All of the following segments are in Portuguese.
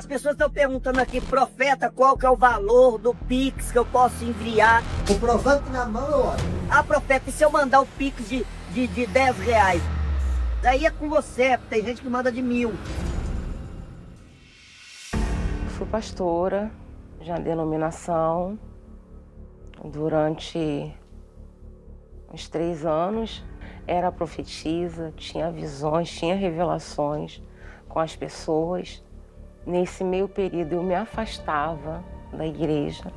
As pessoas estão perguntando aqui, profeta, qual que é o valor do Pix que eu posso enviar? Comprovante na mão, eu olho. Ah, profeta, e se eu mandar o Pix de R$10? Daí é com você, tem gente que manda de 1.000. Fui pastora, já denominação, durante uns 3 anos. Era profetisa, tinha visões, tinha revelações com as pessoas. Nesse meio período eu me afastava da igreja,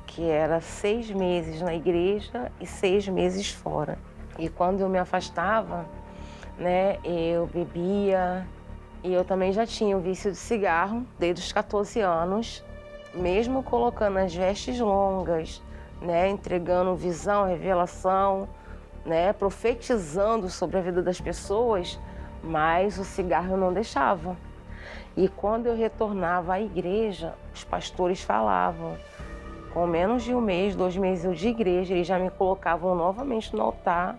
que era 6 meses na igreja e 6 meses fora. E quando eu me afastava, né, eu bebia, e eu também já tinha o vício de cigarro desde os 14 anos, mesmo colocando as vestes longas, né, entregando visão, revelação, né, profetizando sobre a vida das pessoas, mas o cigarro eu não deixava. E quando eu retornava à igreja, os pastores falavam, com menos de 1 mês, 2 meses eu de igreja, eles já me colocavam novamente no altar,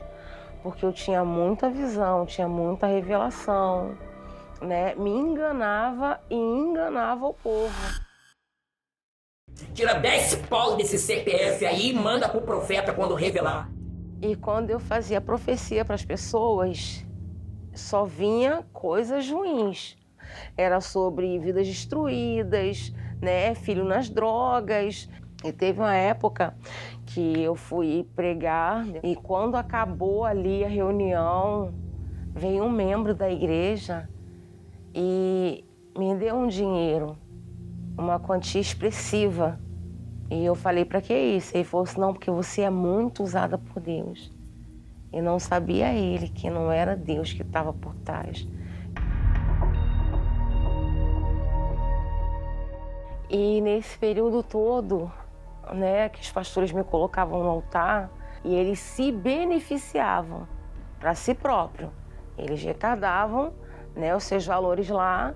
porque eu tinha muita visão, tinha muita revelação, né? Me enganava e enganava o povo. Tira 10 pau desse CPF aí e manda pro profeta quando revelar. E quando eu fazia profecia para as pessoas, só vinha coisas ruins. Era sobre vidas destruídas, né? Filho nas drogas. E teve uma época que eu fui pregar e quando acabou ali a reunião, veio um membro da igreja e me deu um dinheiro, uma quantia expressiva. E eu falei, para que isso? Ele falou assim, não, porque você é muito usada por Deus. E não sabia ele que não era Deus que estava por trás. E nesse período todo, né, que os pastores me colocavam no altar, e eles se beneficiavam para si próprio. Eles recardavam, né, os seus valores lá,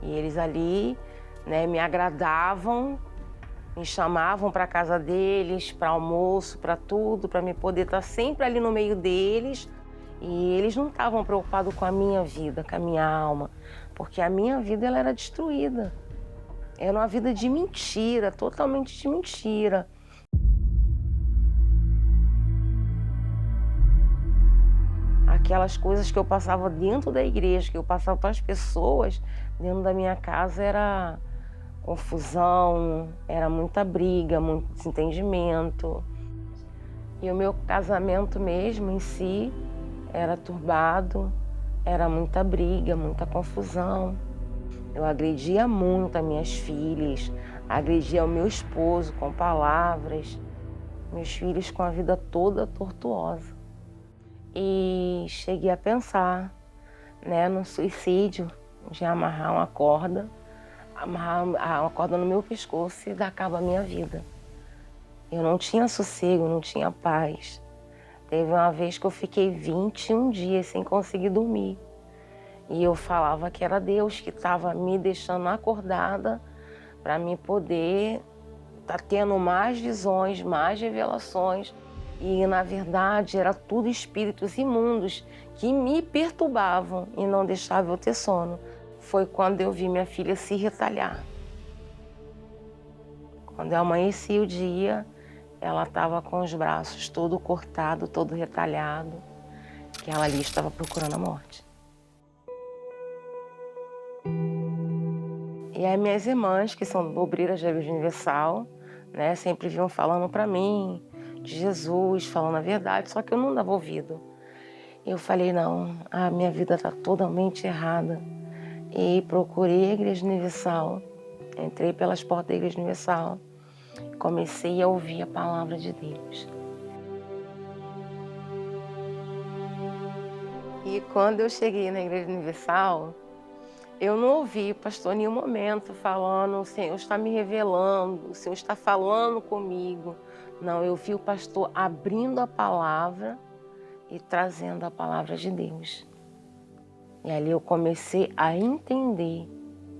e eles ali, né, me agradavam, me chamavam para a casa deles, para almoço, para tudo, para me poder estar sempre ali no meio deles. E eles não estavam preocupados com a minha vida, com a minha alma, porque a minha vida ela era destruída. Era uma vida de mentira, totalmente de mentira. Aquelas coisas que eu passava dentro da igreja, que eu passava para as pessoas, dentro da minha casa era confusão, era muita briga, muito desentendimento. E o meu casamento mesmo em si era turbado, era muita briga, muita confusão. Eu agredia muito as minhas filhas, agredia o meu esposo com palavras, meus filhos com a vida toda tortuosa. E cheguei a pensar, né, no suicídio, de amarrar uma corda no meu pescoço e dar cabo à minha vida. Eu não tinha sossego, não tinha paz. Teve uma vez que eu fiquei 21 dias sem conseguir dormir. E eu falava que era Deus que estava me deixando acordada para me poder estar tendo mais visões, mais revelações. E, na verdade, era tudo espíritos imundos que me perturbavam e não deixavam eu ter sono. Foi quando eu vi minha filha se retalhar. Quando eu amanheci o dia, ela estava com os braços todo cortado, todo retalhado, que ela ali estava procurando a morte. E as minhas irmãs, que são obreiras da Igreja Universal, né, sempre vinham falando para mim de Jesus, falando a verdade, só que eu não dava ouvido. Eu falei, não, a minha vida está totalmente errada. E procurei a Igreja Universal, entrei pelas portas da Igreja Universal, comecei a ouvir a palavra de Deus. E quando eu cheguei na Igreja Universal, eu não ouvi o pastor em nenhum momento falando, o Senhor está me revelando, o Senhor está falando comigo. Não, eu vi o pastor abrindo a palavra e trazendo a palavra de Deus. E ali eu comecei a entender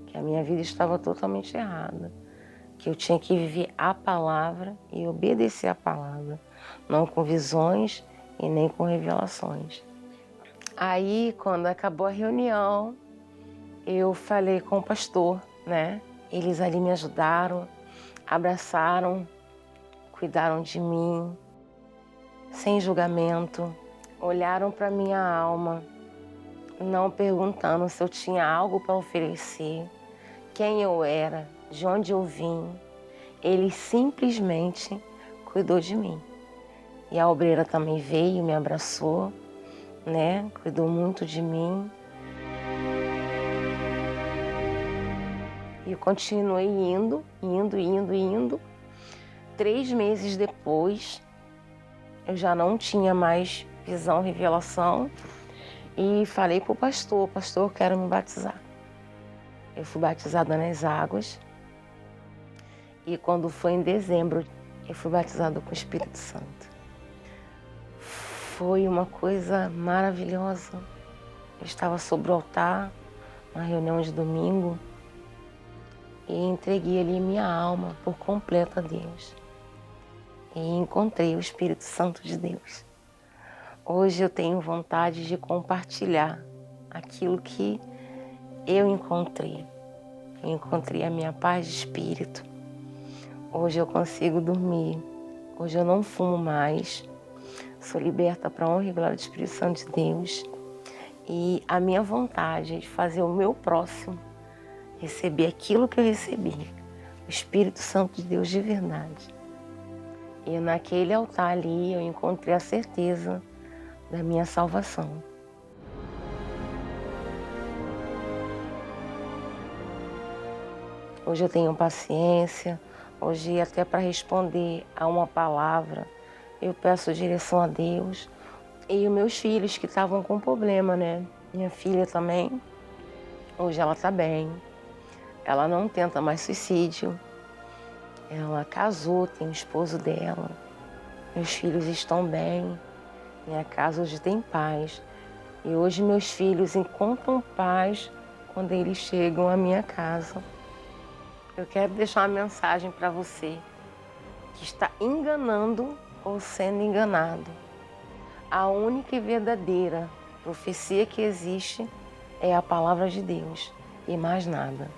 que a minha vida estava totalmente errada, que eu tinha que viver a palavra e obedecer a palavra, não com visões e nem com revelações. Aí, quando acabou a reunião, eu falei com o pastor, né? Eles ali me ajudaram, abraçaram, cuidaram de mim, sem julgamento, olharam para minha alma, não perguntando se eu tinha algo para oferecer, quem eu era, de onde eu vim. Ele simplesmente cuidou de mim. E a obreira também veio, me abraçou, né? Cuidou muito de mim. E eu continuei indo. 3 meses depois, eu já não tinha mais visão, revelação. E falei para o pastor, eu quero me batizar. Eu fui batizada nas águas. E quando foi em dezembro, eu fui batizada com o Espírito Santo. Foi uma coisa maravilhosa. Eu estava sobre o altar, uma reunião de domingo, e entreguei ali minha alma por completo a Deus. E encontrei o Espírito Santo de Deus. Hoje eu tenho vontade de compartilhar aquilo que eu encontrei. Eu encontrei a minha paz de espírito. Hoje eu consigo dormir. Hoje eu não fumo mais. Sou liberta para a honra e glória do Espírito Santo de Deus. E a minha vontade é de fazer o meu próximo receber aquilo que eu recebi. O Espírito Santo de Deus de verdade. E naquele altar ali eu encontrei a certeza da minha salvação. Hoje eu tenho paciência. Hoje, até para responder a uma palavra, eu peço direção a Deus. E os meus filhos que estavam com problema, né? Minha filha também, hoje ela está bem. Ela não tenta mais suicídio. Ela casou, tem o esposo dela. Meus filhos estão bem. Minha casa hoje tem paz. E hoje meus filhos encontram paz quando eles chegam à minha casa. Eu quero deixar uma mensagem para você que está enganando ou sendo enganado. A única e verdadeira profecia que existe é a palavra de Deus e mais nada.